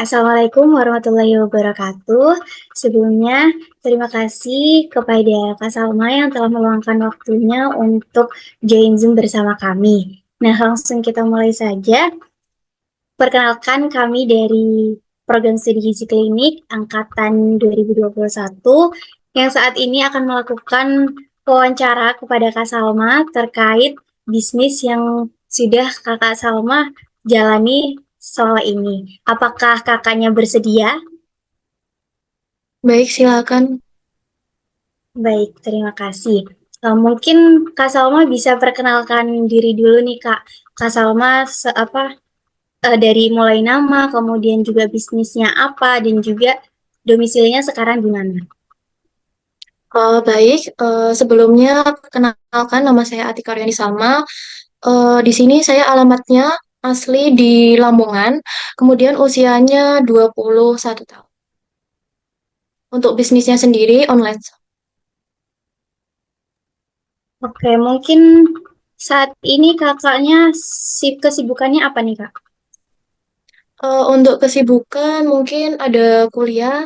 Assalamualaikum warahmatullahi wabarakatuh. Sebelumnya, terima kasih kepada Kak Salma yang telah meluangkan waktunya untuk join Zoom bersama kami. Nah, langsung kita mulai saja. Perkenalkan kami dari program studi gizi klinik angkatan 2021 yang saat ini akan melakukan wawancara kepada Kak Salma terkait bisnis yang sudah Kakak Salma jalani selama ini. Apakah kakaknya bersedia? Baik, silakan. Baik, terima kasih. Mungkin Kak Salma bisa perkenalkan diri dulu nih Kak. Kak Salma dari mulai nama, kemudian juga bisnisnya apa, dan juga domisilinya sekarang di mana? Baik, sebelumnya kenalkan nama saya Atika Aryani Salma. Di sini saya alamatnya asli di Lamongan, kemudian usianya 21 tahun. Untuk bisnisnya sendiri online. Oke, mungkin saat ini kakaknya kesibukannya apa nih Kak? Untuk kesibukan mungkin ada kuliah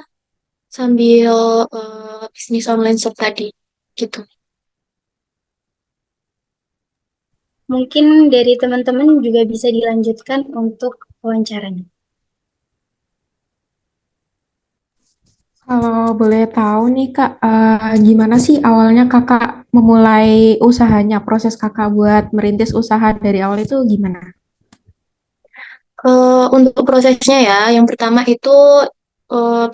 sambil bisnis online shop tadi, gitu. Mungkin dari teman-teman juga bisa dilanjutkan untuk wawancaranya. Kalau boleh tahu nih Kak, gimana sih awalnya Kakak memulai usahanya, proses Kakak buat merintis usaha dari awal itu gimana? Untuk prosesnya ya, yang pertama itu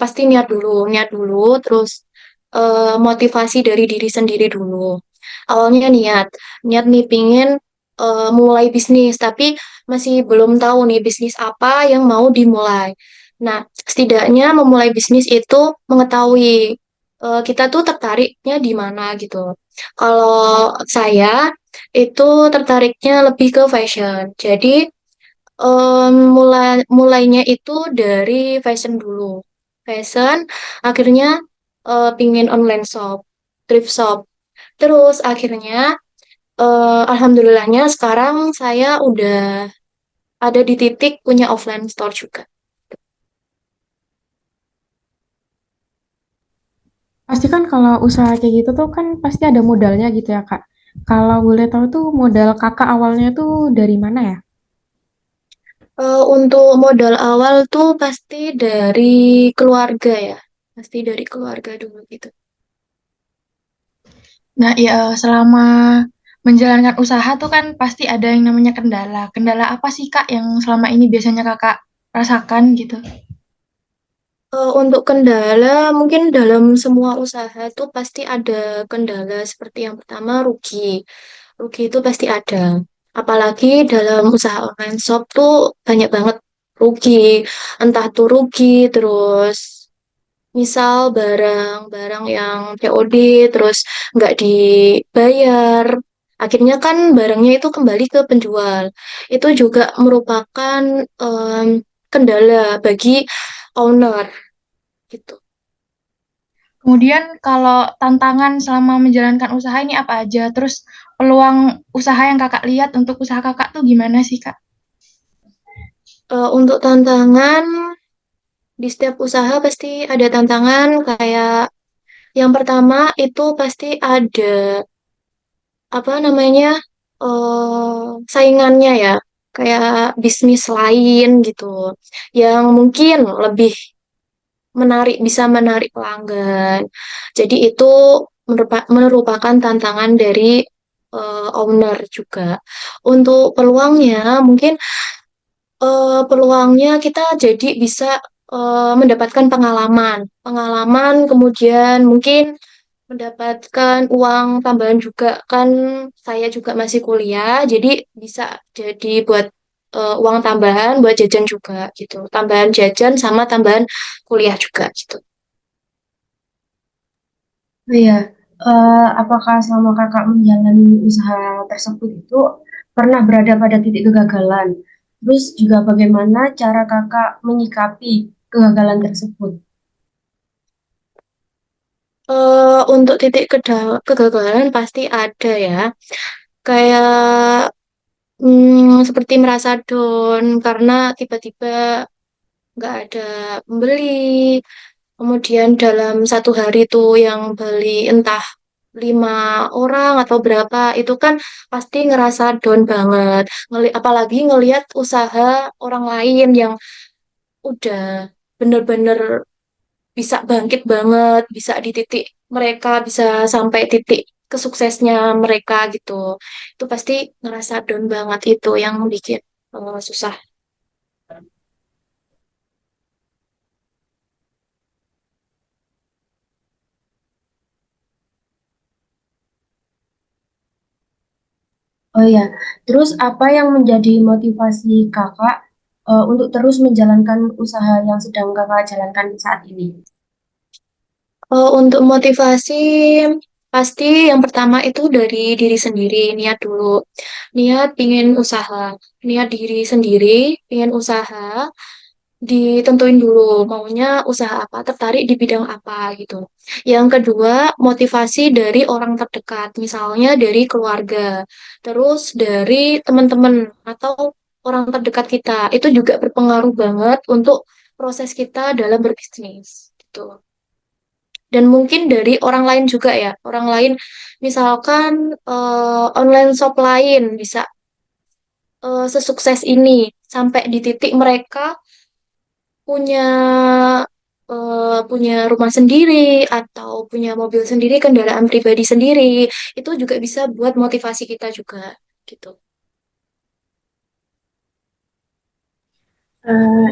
pasti niat dulu, terus motivasi dari diri sendiri dulu. Awalnya niat nih pingin mulai bisnis, tapi masih belum tahu nih bisnis apa yang mau dimulai. Nah, setidaknya memulai bisnis itu mengetahui kita tuh tertariknya di mana gitu. Kalau saya itu tertariknya lebih ke fashion. Jadi mulainya itu dari fashion dulu. Fashion, akhirnya pingin online shop, thrift shop. Terus akhirnya, alhamdulillahnya sekarang saya udah ada di titik punya offline store juga. Pasti kan kalau usaha kayak gitu tuh kan pasti ada modalnya gitu ya Kak. Kalau boleh tahu tuh modal Kakak awalnya tuh dari mana ya? Untuk modal awal tuh pasti dari keluarga ya, pasti dari keluarga dulu gitu. Nah, ya selama menjalankan usaha tuh kan pasti ada yang namanya kendala. Kendala apa sih Kak yang selama ini biasanya Kakak rasakan gitu? Untuk kendala, mungkin dalam semua usaha tuh pasti ada kendala. Seperti yang pertama, rugi. Rugi itu pasti ada. Apalagi dalam usaha online shop tuh banyak banget rugi. Entah tuh rugi, terus misal barang-barang yang COD, terus nggak dibayar. Akhirnya kan barangnya itu kembali ke penjual. Itu juga merupakan em, kendala bagi owner gitu. Kemudian kalau tantangan selama menjalankan usaha ini apa aja? Terus peluang usaha yang Kakak lihat untuk usaha Kakak tuh gimana sih Kak? Untuk tantangan di setiap usaha pasti ada tantangan kayak yang pertama itu pasti ada apa namanya saingannya ya kayak bisnis lain gitu yang mungkin lebih bisa menarik pelanggan. Jadi itu merupakan tantangan dari owner juga. Untuk peluangnya mungkin peluangnya kita jadi bisa mendapatkan pengalaman. Pengalaman kemudian mungkin mendapatkan uang tambahan juga kan saya juga masih kuliah jadi bisa jadi buat uang tambahan buat jajan juga gitu. Tambahan jajan sama tambahan kuliah juga gitu. Oh iya, apakah selama kakak menjalani usaha tersebut itu pernah berada pada titik kegagalan? Terus juga bagaimana cara kakak menyikapi kegagalan tersebut? Untuk titik kegagalan pasti ada ya. Kayak seperti merasa down karena tiba-tiba nggak ada pembeli. Kemudian dalam satu hari tuh yang beli entah 5 orang atau berapa, itu kan pasti ngerasa down banget. Apalagi ngelihat usaha orang lain yang udah bener-bener bisa bangkit banget, bisa di titik mereka, bisa sampai titik kesuksesnya mereka gitu. Itu pasti ngerasa down banget, itu yang bikin susah. Oh ya, terus apa yang menjadi motivasi kakak untuk terus menjalankan usaha yang sedang kakak jalankan saat ini? Untuk motivasi, pasti yang pertama itu dari diri sendiri, niat dulu. Niat pingin usaha, niat diri sendiri, pingin usaha, ditentuin dulu maunya usaha apa, tertarik di bidang apa gitu. Yang kedua, motivasi dari orang terdekat, misalnya dari keluarga, terus dari teman-teman atau orang terdekat kita. Itu juga berpengaruh banget untuk proses kita dalam berbisnis gitu. Dan mungkin dari orang lain juga ya, orang lain misalkan online shop lain bisa sesukses ini sampai di titik mereka punya punya rumah sendiri atau punya mobil sendiri, kendaraan pribadi sendiri, itu juga bisa buat motivasi kita juga gitu.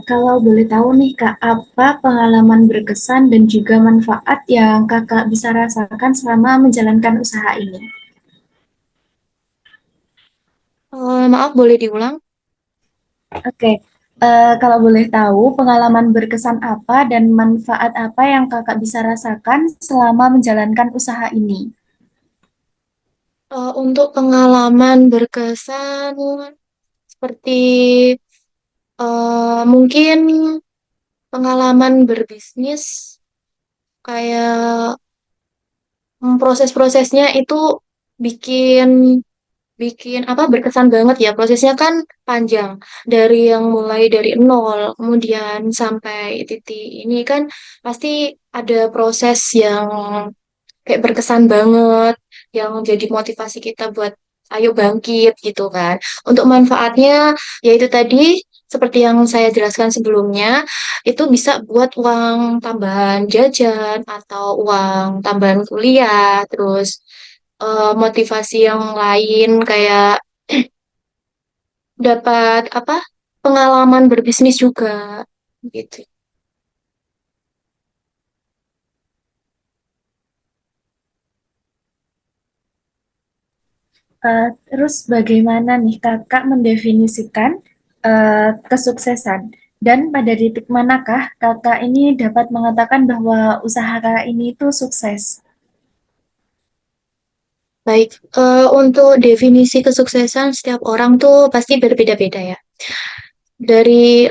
Kalau boleh tahu nih Kak, apa pengalaman berkesan dan juga manfaat yang Kakak bisa rasakan selama menjalankan usaha ini? Maaf, boleh diulang? Oke, kalau boleh tahu pengalaman berkesan apa dan manfaat apa yang Kakak bisa rasakan selama menjalankan usaha ini? Untuk pengalaman berkesan seperti mungkin pengalaman berbisnis kayak proses-prosesnya itu bikin bikin apa berkesan banget ya. Prosesnya kan panjang, dari yang mulai dari nol kemudian sampai titik ini kan pasti ada proses yang kayak berkesan banget, yang jadi motivasi kita buat ayo bangkit gitu kan. Untuk manfaatnya yaitu tadi seperti yang saya jelaskan sebelumnya, itu bisa buat uang tambahan jajan atau uang tambahan kuliah, terus motivasi yang lain kayak dapat apa pengalaman berbisnis juga gitu. Terus bagaimana nih Kakak mendefinisikan kesuksesan? Dan pada titik manakah Kakak ini dapat mengatakan bahwa usaha Kakak ini itu sukses? Baik, untuk definisi kesuksesan setiap orang tuh pasti berbeda-beda ya. Dari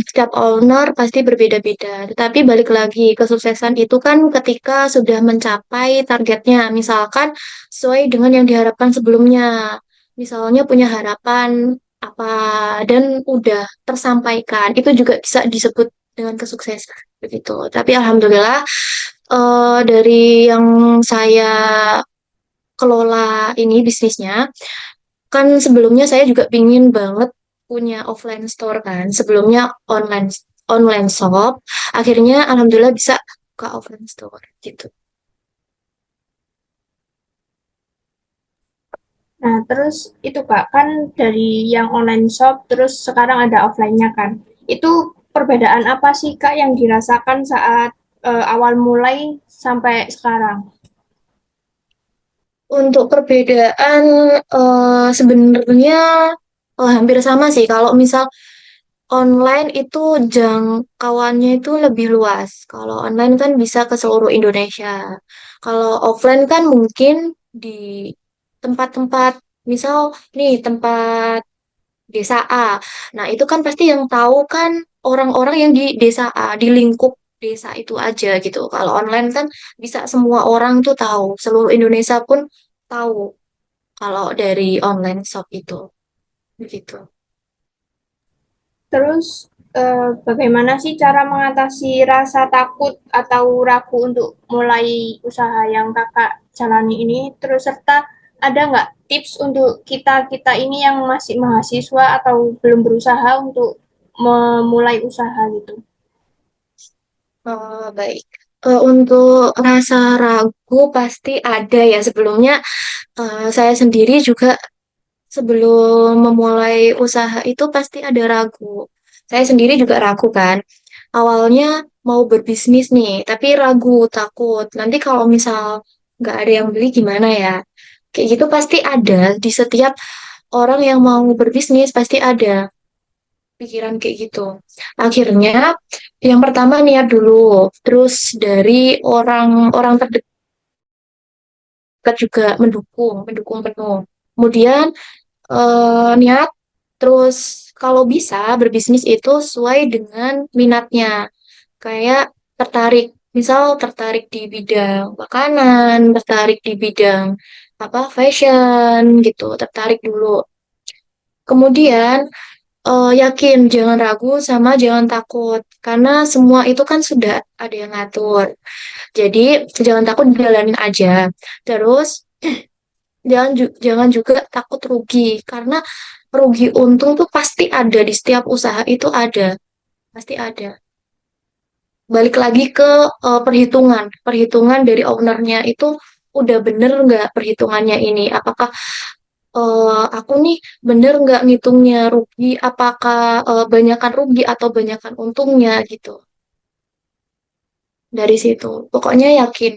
setiap owner pasti berbeda-beda. Tetapi balik lagi, kesuksesan itu kan ketika sudah mencapai targetnya. Misalkan sesuai dengan yang diharapkan sebelumnya. Misalnya punya harapan apa dan udah tersampaikan, itu juga bisa disebut dengan kesuksesan begitu. Tapi alhamdulillah dari yang saya kelola ini bisnisnya, kan sebelumnya saya juga pingin banget punya offline store kan. Sebelumnya online online shop. Akhirnya alhamdulillah bisa buka offline store gitu. Nah, terus itu Kak, kan dari yang online shop, terus sekarang ada offline-nya kan. Itu perbedaan apa sih Kak yang dirasakan saat awal mulai sampai sekarang? Untuk perbedaan sebenarnya hampir sama sih. Kalau misal online itu jangkauannya itu lebih luas. Kalau online kan bisa ke seluruh Indonesia. Kalau offline kan mungkin di tempat-tempat, misal nih tempat desa A. Nah, itu kan pasti yang tahu kan orang-orang yang di desa A, di lingkup desa itu aja gitu. Kalau online kan bisa semua orang tuh tahu, seluruh Indonesia pun tahu kalau dari online shop itu. Begitu. Terus bagaimana sih cara mengatasi rasa takut atau ragu untuk mulai usaha yang kakak jalani ini? Terus serta ada nggak tips untuk kita-kita ini yang masih mahasiswa atau belum berusaha untuk memulai usaha gitu? Baik. Untuk rasa ragu pasti ada ya sebelumnya. Saya sendiri juga sebelum memulai usaha itu pasti ada ragu. Saya sendiri juga ragu kan. Awalnya mau berbisnis nih, tapi ragu, takut. Nanti kalau misal nggak ada yang beli gimana ya? Kayak gitu pasti ada di setiap orang yang mau berbisnis pasti ada pikiran kayak gitu. Akhirnya yang pertama niat dulu, terus dari orang-orang terdekat juga mendukung penuh. Kemudian niat, terus kalau bisa berbisnis itu sesuai dengan minatnya. Kayak tertarik, misal tertarik di bidang makanan, tertarik di bidang apa fashion gitu, tertarik dulu. Kemudian yakin, jangan ragu sama jangan takut, karena semua itu kan sudah ada yang ngatur. Jadi jangan takut, jalanin aja. Terus jangan juga takut rugi, karena rugi untung tuh pasti ada di setiap usaha itu ada, pasti ada. Balik lagi ke perhitungan dari ownernya itu udah bener nggak perhitungannya ini? Apakah aku nih bener nggak ngitungnya rugi? Apakah banyakan rugi atau banyakan untungnya gitu? Dari situ, pokoknya yakin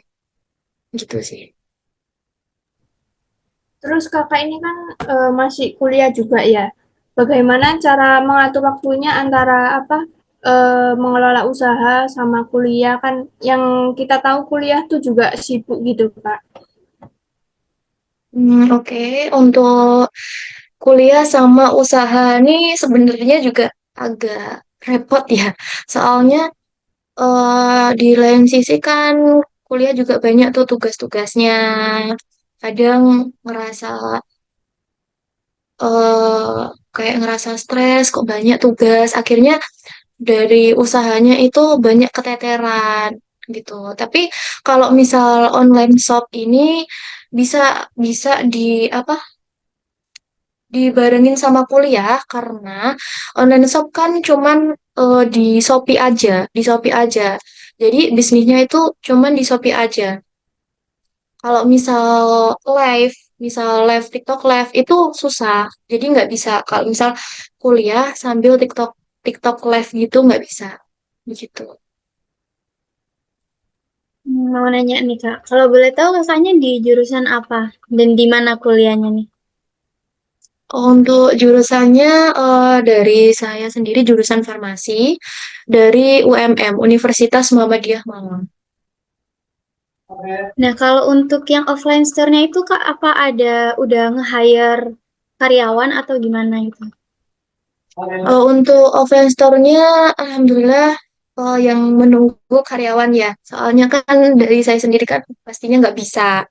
gitu sih. Terus kakak ini kan masih kuliah juga ya. Bagaimana cara mengatur waktunya antara apa mengelola usaha sama kuliah kan yang kita tahu kuliah tuh juga sibuk gitu Kak. Oke. Untuk kuliah sama usaha nih sebenarnya juga agak repot ya. Soalnya di lain sisi kan kuliah juga banyak tuh tugas-tugasnya. Kadang ngerasa eh kayak ngerasa stres, kok banyak tugas. Akhirnya dari usahanya itu banyak keteteran gitu. Tapi kalau misal online shop ini bisa bisa di apa dibarengin sama kuliah, karena online shop kan cuman di Shopee aja, di Shopee aja. Jadi bisnisnya itu cuman di Shopee aja. Kalau misal live TikTok live itu susah. Jadi nggak bisa. Kalau misal kuliah sambil TikTok TikTok live gitu nggak bisa. Begitu. Mau nanya nih Kak, kalau boleh tahu kakaknya di jurusan apa dan di mana kuliahnya nih? Untuk jurusannya dari saya sendiri jurusan farmasi dari UMM Universitas Muhammadiyah Malang. Nah, kalau untuk yang offline store-nya itu Kak, apa ada udah nge-hire karyawan atau gimana itu? Untuk offline store-nya, alhamdulillah yang menunggu karyawan ya. Soalnya kan dari saya sendiri kan pastinya nggak bisa.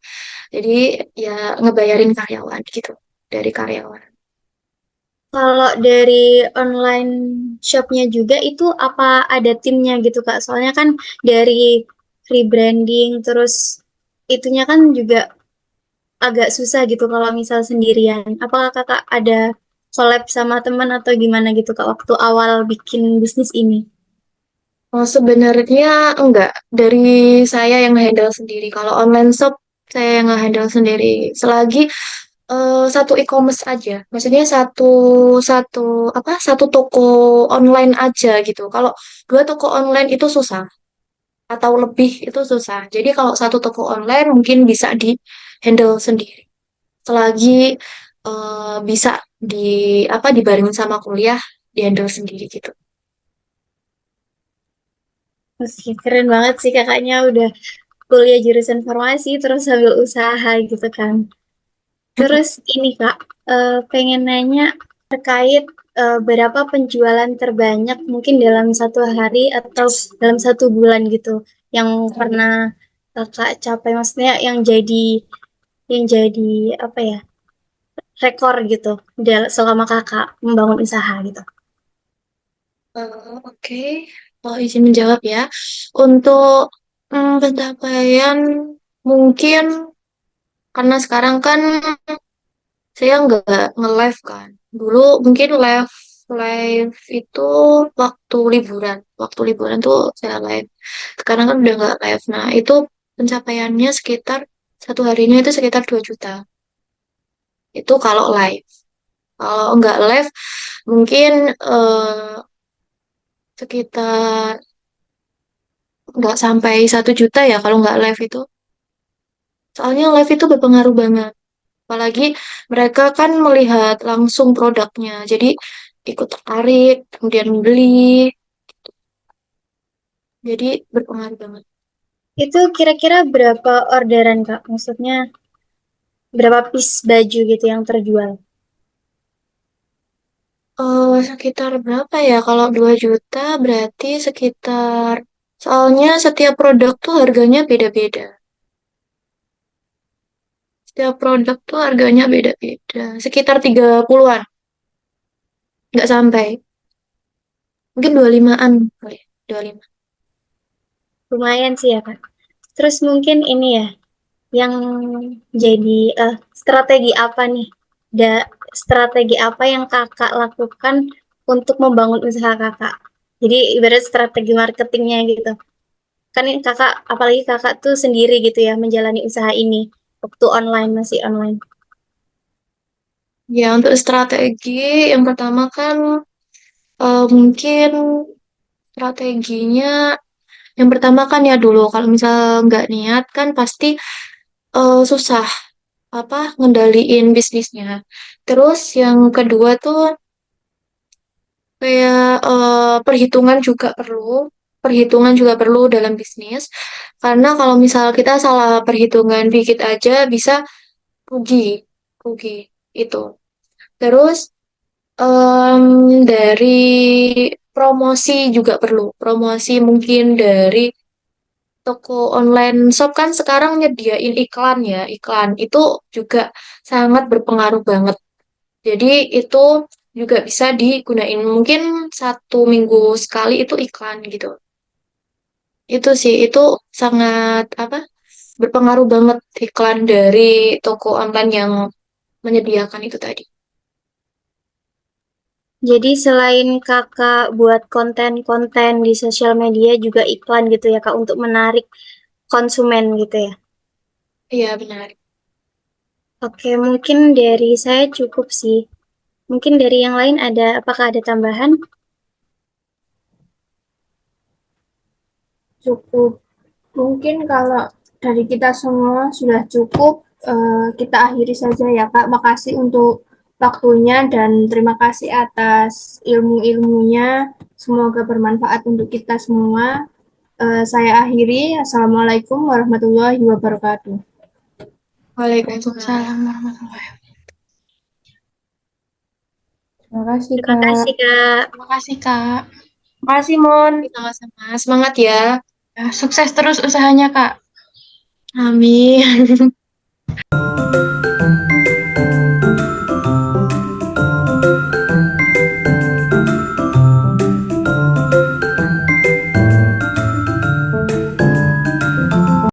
Jadi ya ngebayarin karyawan gitu dari karyawan. Kalau dari online shop-nya juga itu apa ada timnya gitu Kak? Soalnya kan dari rebranding terus itunya kan juga agak susah gitu kalau misal sendirian. Apakah Kakak ada collab sama teman atau gimana gitu Kak waktu awal bikin bisnis ini? Sebenarnya enggak, dari saya yang handle sendiri. Kalau online shop saya yang handle sendiri. Selagi satu e-commerce aja, maksudnya satu satu satu toko online aja gitu. Kalau dua toko online itu susah, atau lebih itu susah. Jadi kalau satu toko online mungkin bisa di handle sendiri. Selagi bisa di dibarengin sama kuliah, di handle sendiri gitu. Meski keren banget sih kakaknya udah kuliah jurusan farmasi terus sambil usaha gitu kan. Terus ini Kak, pengen nanya terkait berapa penjualan terbanyak mungkin dalam satu hari atau dalam satu bulan gitu yang pernah Kakak capai, maksudnya yang jadi apa ya, rekor gitu selama Kakak membangun usaha gitu. Oke. Oh, izin menjawab ya. Untuk pencapaian mungkin karena sekarang kan saya nggak nge-live kan. Dulu mungkin live live itu waktu liburan. Waktu liburan tuh saya live. Sekarang kan udah nggak live. Nah, itu pencapaiannya sekitar satu harinya itu sekitar 2 juta. Itu kalau live. Kalau nggak live mungkin sekitar nggak sampai 1 juta ya kalau nggak live itu. Soalnya live itu berpengaruh banget. Apalagi mereka kan melihat langsung produknya. Jadi ikut tertarik, kemudian beli. Jadi berpengaruh banget. Itu kira-kira berapa orderan, Kak? Maksudnya berapa piece baju gitu yang terjual? Sekitar berapa ya? Kalau 2 juta berarti sekitar... Soalnya setiap produk tuh harganya beda-beda. Setiap produk tuh harganya beda-beda. Sekitar 30-an. Nggak sampai. Mungkin 25-an. Boleh. 25. Lumayan sih ya, Kak. Terus mungkin ini ya, yang jadi strategi apa nih? Strategi apa yang Kakak lakukan untuk membangun usaha Kakak? Jadi ibarat strategi marketingnya gitu. Kan ini Kakak, apalagi Kakak tuh sendiri gitu ya menjalani usaha ini waktu online masih online. Ya, untuk strategi yang pertama kan mungkin strateginya yang pertama kan ya dulu kalau misal nggak niat kan pasti susah apa ngendaliin bisnisnya. Terus yang kedua tuh kayak perhitungan juga perlu dalam bisnis karena kalau misal kita salah perhitungan dikit aja bisa rugi, rugi itu. Terus dari promosi juga perlu. Promosi mungkin dari toko online shop kan sekarang nyediain iklan ya. Iklan itu juga sangat berpengaruh banget. Jadi itu juga bisa digunain. Mungkin 1 minggu sekali itu iklan gitu. Itu sih, itu sangat apa berpengaruh banget iklan dari toko online yang menyediakan itu tadi. Jadi selain Kakak buat konten-konten di sosial media juga iklan gitu ya Kak untuk menarik konsumen gitu ya. Iya benar. Oke, mungkin dari saya cukup sih. Mungkin dari yang lain ada, apakah ada tambahan? Cukup. Mungkin kalau dari kita semua sudah cukup, kita akhiri saja ya Kak. Makasih untuk waktunya dan terima kasih atas ilmu-ilmunya. Semoga bermanfaat untuk kita semua. Saya akhiri. Assalamualaikum warahmatullahi wabarakatuh. Waalaikumsalam. Salam warahmatullahi wabarakatuh. Terima kasih, Terima Kak. kasih Kak. Terima kasih, Kak. Terima kasih, Mon. Sama-sama. Semangat ya. Ya, sukses terus usahanya, Kak. Amin.